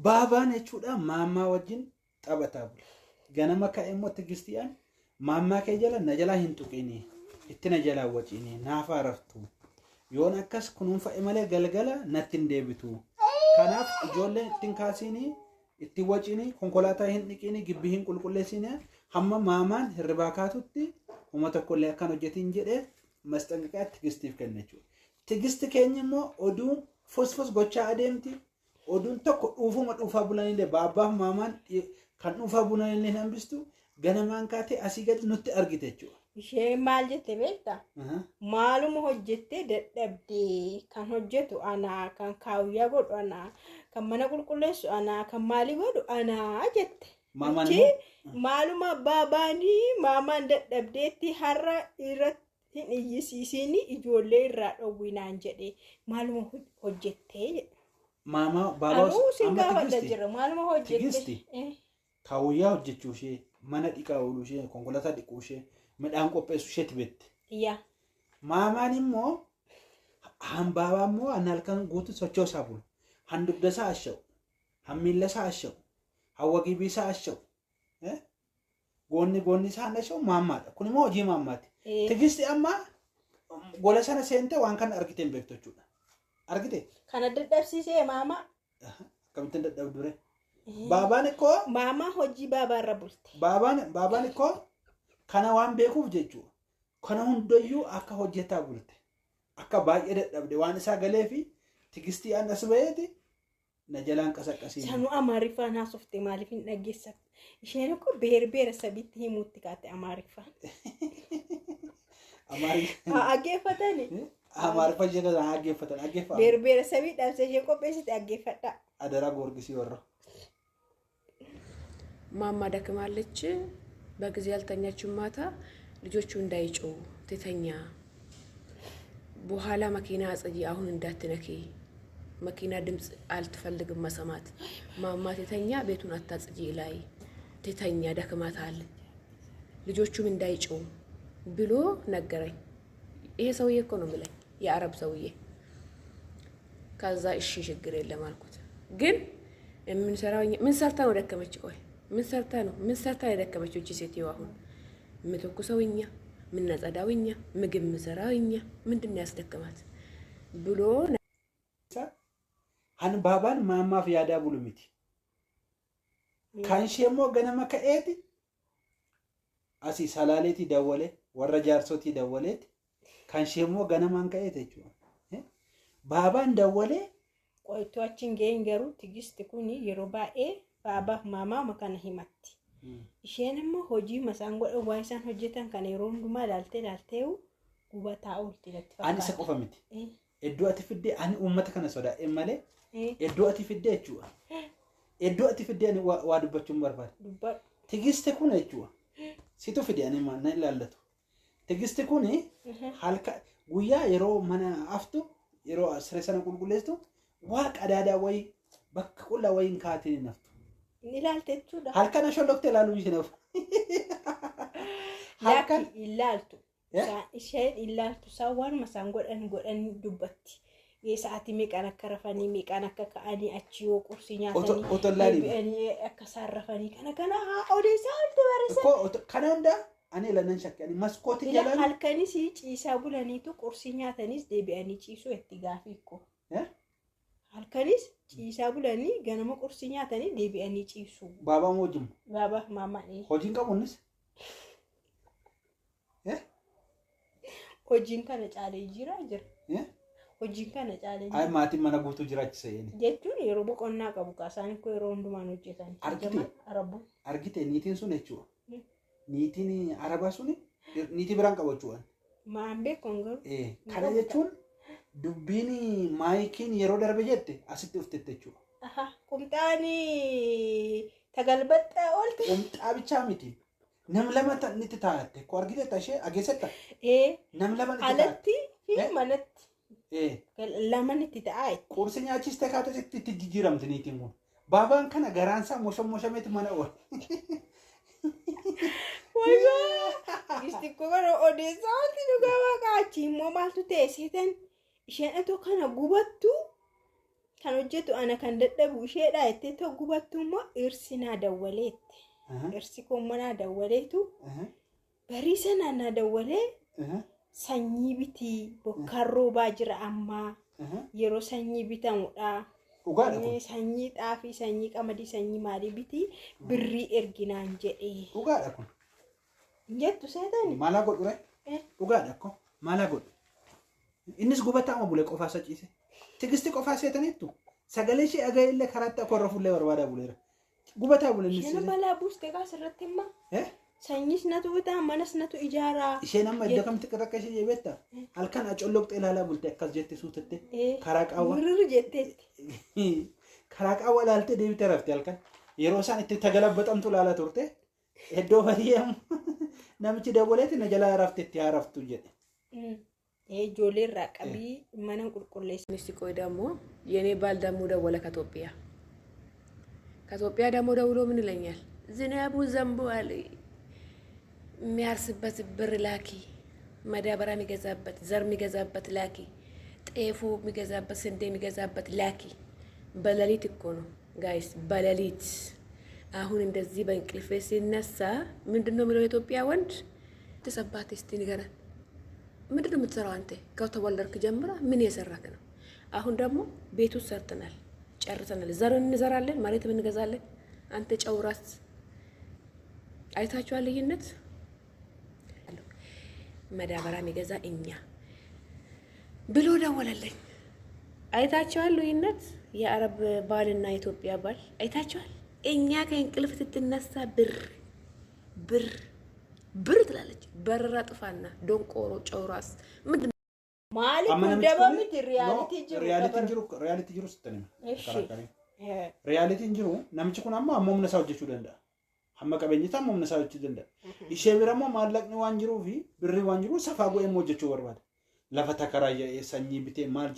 Baabaan jechuudha maammaa wajjin taphataa bula. Ganama ka'e immoo Tigistiyaan maammaa kee jala na jalaa hin tuqini. Itti na jalaa wacini naafaa raftu. Yoon akkas kunuunfa'e malee galgala natti hin deebitu. Kanaaf ijoolleen ittiin kaasini itti wacini konkolaataa hin dhiqini gibbii hin qulqulleessine hamma maamaan hirribaa kaatutti uummata tokkollee akkan hojjetiin jedhee masxanqaqaa Tigistiif kenna jechuudha. Tigisti keenya immoo oduu fosfos gochaa adeemti. Oduun tokko dhuufaa bulanillee baabbaaf maamaan kan dhuufaa bulanillee hambistu ganamaan kaatee asii gadi nutti argite jechuudha. Isheen maal jette beektaa? Maaluma hojjettee dadhabdee kan hojjetu anaa kan kaawuyyaa godhu anaa kan mana qulqulleessu anaa kan maalii godhu anaa jette. Maaluma baabaanii maamaan dadhabdeetti har'a irratti hin iyyisiisiin ijoollee irraa dhowwinaan jedhee maaluma hojjettee jedhe. Mama baabaa amma Tigisti maaluma hojjettee kaawuyyaa hojjechuu ishee mana dhiqaa ooluu ishee konkolaataa dhiquu ishee midhaan qopheessuu isheetti beekte. Iyyaa. Maamaan immoo hambaabaa immoo an halkan guutu sochoosaa bulu. Handugda isaa asha'u. Hammiilla isaa asha'u. Hawwa gibii isaa asha'u. Goonni isaa asha'u maammaadha. Kun immoo hojii maammaati. Tigisti amma gola sana seentee waan kana argite hin beektu jechuudha. Argite? Kana dadhabsiisee maama. Akkamitti dadhabdure? Baabaan ikkoo maama hojii baabaarra bulte. Baabaan ikkoo kana waan beekuuf jechuudha. Kana hundayyuu akka hojjetaa bulte. Akka baay'ee dadhabde waan isaa galee fi Tigistii an as baheeti na jalaan qasaqqasiin. Sanuu Amaariffaan haasofte maaliif hin dhaggeessatu? Isheen akkoo beera sabiitti himuutti kaate Amaariffaan. Dhaggeeffatani? Amaariffa ishee kana dhaggeeffatan. Beera sabii dhaabsee ishee qopheessite dhaggeeffadha. Adaraa goorgisii warra. ማማ ደክማለች በጊዜ ያልተኛችው ማታ ልጆቹ እንዳይጮሁ ትተኛ በኋላ መኪና አጽጂ አሁን እንዳትነኪ መኪና ድምጽ አልትፈልግም መሰማት ማማ ትተኛ ቤቱን አታጽጂ ላይ ትተኛ ደክማታል ልጆቹም እንዳይጮሁ ብሎ ነገረኝ። ይሄ ሰውዬ እኮ ነው ብለኝ የአረብ ሰውዬ። ከዛ እሺ ችግር የለም አልኩት። ግን ምን ሰርታ ነው ደከመች? ቆይ ምን ሰርታ የደከመችው እቺ ሴትዮ? አሁን ምትኩሰውኛ ምን ነጸዳውኛ ምግብ ምሰራውኛ ምንድነው ያስደከማት ብሎ han baabaan maammaaf yaadaa bulu miti. Kan ishee immoo ganama ka'eeti asii salaaleetii dawwalee warra jaarsotii dawwaleeti kan ishee immoo ganamaan ka'eeti jechuudha. Baabaan dawwalee qoytu achiin ga'een garuu Tigisti kun yeroo baay'ee baabaaf maamaa kana himatti. Isheen immoo hojii masaan godhan waa isaan hojjetan kan yeroo hundumaa ilaaltee gubataa oolti natti fakkaata. Ani isa qofa miti. Iddoo ati fiddee ani uummata kana sodaa'e malee iddoo ati fiddee jechuudha. Iddoo ati fiddee ani waa dubbachuun barbaada. Tigisti kun jechuudha. Situ fidee ani na ilaallatu. Tigisti kun halka guyyaa yeroo mana aftu yeroo siree sana qulqulleessitu waa qadaadaa wayii bakka qullaa wayiin kaatee naftu. Ilaalte jechuudha. Halkan ashollokte ilaaluu ishee nafu. Halkan ilaaltu. Isheen ilaaltu waan masaan godhan dubbatti. Sa'aatii meeqaan akka rafanii meeqaan akka ka'anii achi yoo qursii nyaatanii deebi'anii akka isaan rafanii kana odeessaa hundi barreessan. Kana hunda ani ilanan shakkanii maskootii jalaan. Halkanis ciisaa bulaniitu qursii nyaatanis deebi'anii ciisuu itti gaafii ko. Halkanis ciisaa bulanii ganama qursii nyaatanii deebi'anii ciisuu. Baabaa moo hojiin? Baabaaf maamaan. Hojiin qabuunis? Hojiin kana caalee jira. Hojiin kana caalee jira. Ay maatiin mana guutuu jiraachisa yeeni. Jechuun yeroo boqonnaa qabu kaasaan koo yeroo hundumaan hojjetan. Argite niitiin sun jechuudha. Niitiin arabaa suni niitii biraan qabachuudhaan. Maan beekuun garuu. Kana jechuun dubbiin maayikiin yeroo darbe jette asitti dhuftette jechuudha. Qumxaani tagalbaxxaa oolte. Qumxaa bichaa miti. Nam lama nitti taa'atte ko argite tashee ageessetta. Nam lama nitti taa'atte. Alatti fi manatti. Lama nitti taa'aa. Qursi nyaachiste kaatee itti jijjiiramte niitiin kun. Baabaan kana garaansaa moshameeti mana ool. Wayyaa. Istikko kana odeessaa wanti dhugaa waaqaa achi immoo maaltu ta'e seetan isheen atoo kana gubattu kan hojjetu ana kan dadhabu isheedha jettee ta'u gubattu immoo dhirsi naa dawwaleetti. Dhirsi koommoo naa dawwaleetu barii sana naa dawwalee sanyii bitii bokkaan roobaa jira ammaa yeroo sanyii bitamudha. Sanyii xaafii, sanyii qamadii, sanyii maalii bitii birrii erginaan jedhee. Dhugaadha kun. Jettu seetani. Maalaa godhu ree? Dhugaadha kun. Maalaa godhu? Innis gubataa bulee qofaa saciise. Tigisti qofaa seetaniittu sagalee ishee dhaga'ee illee karaatti akka warra fuullee barbaadaa buleera. Gubataa bulee innis. Isheen balaa buustee kaasirratti immoo. Sanyis natu bitaa manas natu ijaaraa. Isheen amma iddoo kamitti akka ishee jebeetta halkan acolloqxee ilaalaa bulte akkas jette suutatte karaa qaawwa. Wirri jetteetti. Karaa qaawwa ilaaltee deebitee rafte halkan yeroo isaan itti tagalabbaxamtu ilaalaa turte iddoo baay'ee namichi daboleeti na jalaa raftetti haa raftu jedhe. Ijoollee irraa qabii mana qulqulleessu. Nisi ቆይ ደግሞ የኔ ባል ደግሞ ደወለ ከኢትዮጵያ ደግሞ ደውሎ ምን ይለኛል? ዝናቡ ዘንቧል የሚያርስበት ብር ላኪ፣ መዳበሪያ የሚገዛበት ዘር የሚገዛበት ላኪ፣ ጤፉ የሚገዛበት ስንዴ የሚገዛበት ላኪ። በሌሊት እኮ ነው ጋይስ፣ በሌሊት አሁን እንደዚህ በእንቅልፌ ሲነሳ ምንድነው የሚለው የኢትዮጵያ ወንድ? ተሰባት እስቲ ንገረን፣ ምንድነው የምትሰራው አንተ? ከተወለድክ ጀምራ ምን የሰራክ ነው? አሁን ደግሞ ቤቱ ሰርተናል፣ ጨርሰናል፣ ዘር እንዘራለን፣ መሬት እንገዛለን። አንተ ጨውራስ አይታችኋል ልዩነት? መዳበሪያ የሚገዛ እኛ ብሎ ደወለልኝ። አይታችኋል ልዩነት? የአረብ ባልና የኢትዮጵያ ባል አይታችኋል? እኛ ከእንቅልፍ ስትነሳ ብር ትላለች። በረራ ጥፋና ዶንቆሮ ጨውራስ ምንድን ማሊ ኩደበምት ሪያሊቲ ጅሩ ስትነም ሪያሊቲ ጅሩ ነምች ኩናማ አሞምነ ሳውጀቹ ደንዳ hamma qabeenyitaa humna isaa hojjechuu danda'a. Ishee birammoo maallaqni waan jiruu fi birri waan jiru safaa go'ee hojjechuu barbaada. Lafa takaraayyaa sanyii bitee maal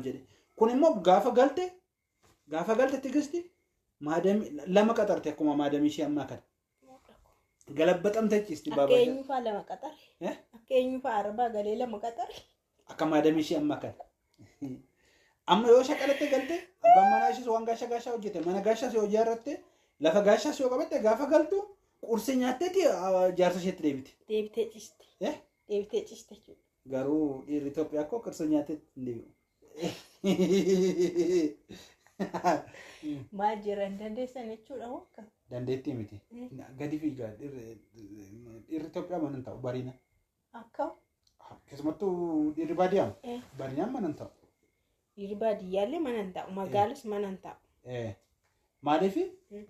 jedhe. Kun immoo gaafa galte tigisti maadamii lama qaxarte akkuma maadamii ishee ammaa kana. Galabbaxamte ciisti baabaa. Akka eenyufaa lama qaxare. Akka eenyufaa arbaa galee lama qaxare. Akka maadamii ishee ammaa kana. Amma yoo shaqalatte galte abbaan manaa ishee waan gaashaa hojjete mana gaashaa ishee hojii irratti lafa gaashaa ishee qabatte gaafa galtu qursi nyaatteeti jaarsa isheetti deebite. Deebitee ciste. Deebitee ciste jechuudha. Garuu dhiirri Itoophiyaa akkoo qursi nyaatteetti hin deebi'u. Maal jiran dandeessan jechuudha wakka. Dandeettii miti. Gadi fiigaa dhiirri Itoophiyaa mana hin ta'u bariina. Akkam? Keessumattuu dhiirri baadiyyaa baadiyyaa mana hin ta'u. Dhiirri baadiyyaallee mana hin ta'u magaalas mana hin ta'u. Maaliif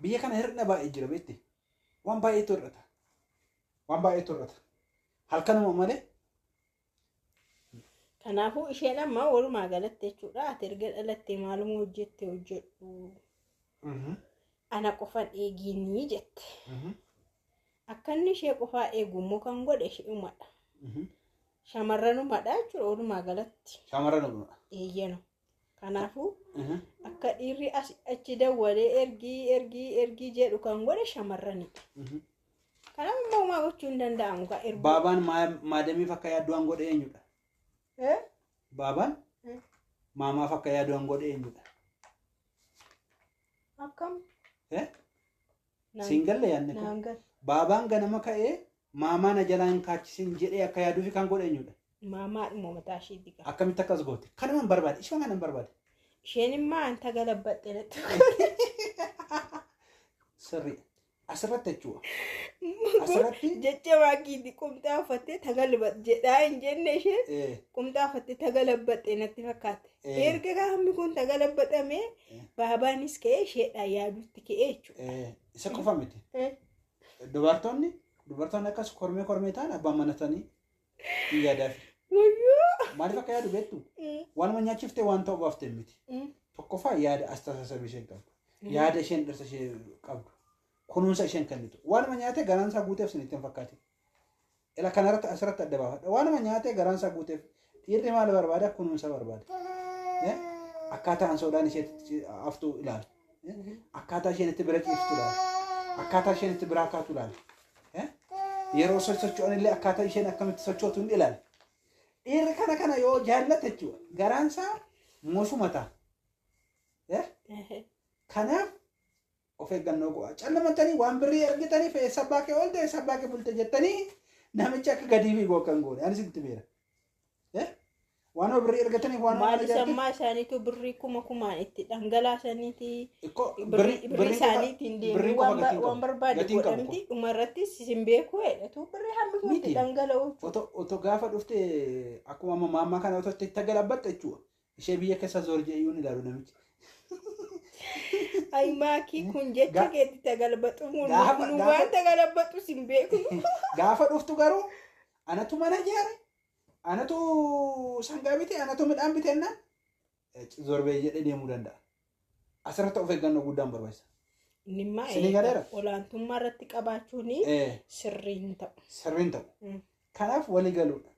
biyya kana hir'ina baay'ee jira beekte waan baay'eetu hir'ata halkanuma malee. Kanaafuu isheen amma walumaa galatti jechuudha ati erga dhalattee maaluma hojjette hojjedhu ana qofan eeginii jette. Akka inni ishee qofaa eegummoo kan godhe isheemadha. Shamarranumadha jechuudha walumaa galatti. Shamarranuma. Eeyyano. Kanaafuu akka dhiirri achi dawwalee ergii jedhu kan godhe shamarranidha. Kanaafuu uumaa gochuu hin danda'amu. Baabaan maadamiif akka yaadduun godhe eenyudha? Baabaan maamaaf akka yaadduun godhe eenyudha? Akkam? Siingalle yaadne kun baabaan ganama ka'ee maamaa na jalaa hin kaachisin jedhee akka yaaduufi kan godhe eenyudha? Maamaa dhimma mataa isheetti qaba. Akkamitti akkas goote? Kanuma hin barbaade. Ishuma kana hin barbaade. Isheen immoo anta galabbaxxe natti. Sirrii. Asirratti jechuudha. Asirratti jecha waaqiitti qumxaa uffattee tagalabbaxxe jedhaa hin jenne isheen qumxaa uffattee tagalabbaxxe natti fakkaate. Erga gaafni kun tagalabbaxamee baabaanis ka'ee isheedhaan yaaduutti ka'ee jechuudha. Isa qofa miti. Dubartoonni akkas kormee ta'an abbaan manatanii hin yaadaaf. Maaliif akka yaadu beektu? Waanuma nyaachiftee waan ta'u baaftee miti. Tokkoffaa yaada astaasasabii isheen qabdu. Yaada isheen dhirsa ishee qabdu. Kunuunsa isheen kennitu. Waanuma nyaatee garaansaa guuteef sin ittiin fakkaate. Ila kanarratti asirratti adda baafadha. Waanuma nyaatee garaansaa guuteef dhiirri maal barbaada? Kunuunsa barbaada. Akkaataa ansoodhaan isheetti aftuu ilaala. Akkaataa isheen itti bira ciiftu ilaala. Akkaataa isheen itti biraa kaatu ilaala. Yeroo socho'an illee akkaataa isheen akkamitti sochootu hin ilaala. Dhiirri kana yoo jaallate jechuudha. Garaansaa moosuma ta'a. Kanaaf of eeggannoo go'a. Callamantanii waan birrii argitanii fe'eessa abbaa kee oolte eessa abbaa kee bulte jettanii namicha akka gadii fi gookan goone. Ani sitti beera. Waan birrii argatanii waan maal sammaa isaaniitu birrii kumaan itti dhangalaasaniiti birrii isaaniitiin deemu waan barbaade godhamti dhumarratti sin beeku jedhatu birrii hammi kun itti dhangala'u. Otoo gaafa dhufte akkuma maammaa kana otoo itti galabatte jechuudha. Ishee biyya keessa zoorjee iyyuu ni ilaalu namichi. Ay maakii kun jecha keetti tagalbatu mun waan tagalbatu sin beeku. Gaafa dhuftu garuu anatu mana ijaare. Anatu sangaa bite anatu midhaan bitennaan zorbee jedhee deemuu danda'a. Asirratti of eeggannoo guddaan barbaachisa. Nimmaa olaantummaa irratti qabaachuun sirriin ta'u. Sirriin ta'u. Kanaaf walii galuudha.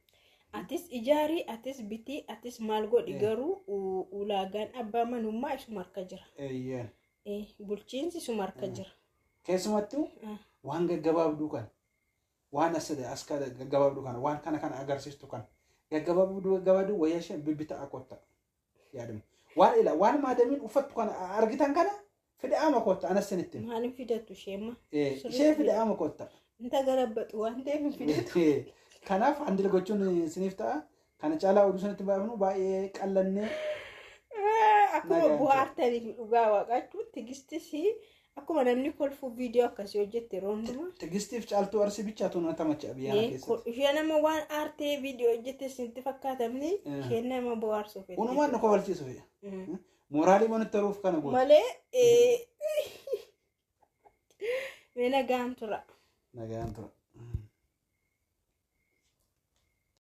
Atis ijaarii, atis bitii, atis maal godhi garuu ulaagaan abbaa manummaa isuma harka jira. Bulchiinsi isuma harka jira. Keessumattuu waan gaggabaabduu kana. Waan as gaggabaabduu kana waan kana agarsiistu kana gaggabaabduu wayyaa ishee bibbita akotta yaadamu waan maadamiin uffattu kana argitan kana fida'ama kotta anas sinitti maaliin fidatu sheema ishee fida'ama kotta inta garabbatu waan ta'eef fidatu kanaaf handil gochuun siniif ta'a kana caalaa oduu sanitti baafnu baay'ee qallannee akkuma bu'aartaniif dhugaa waaqachuun tigistis akkuma namni kolfuu viidiyoo akkasii hojjette roonduma. Tigistiif caaltuu arsii bichaatu nata macha biyyaa keessatti. Ishee nama waan aartee viidiyoo hojjette sinitti fakkaatamni isheen nama bohaarsuuf. Unumaan na kobalchiisuuf. Mooraalii monittaruuf kana godhu. Malee nagaan tura. Nagaan tura.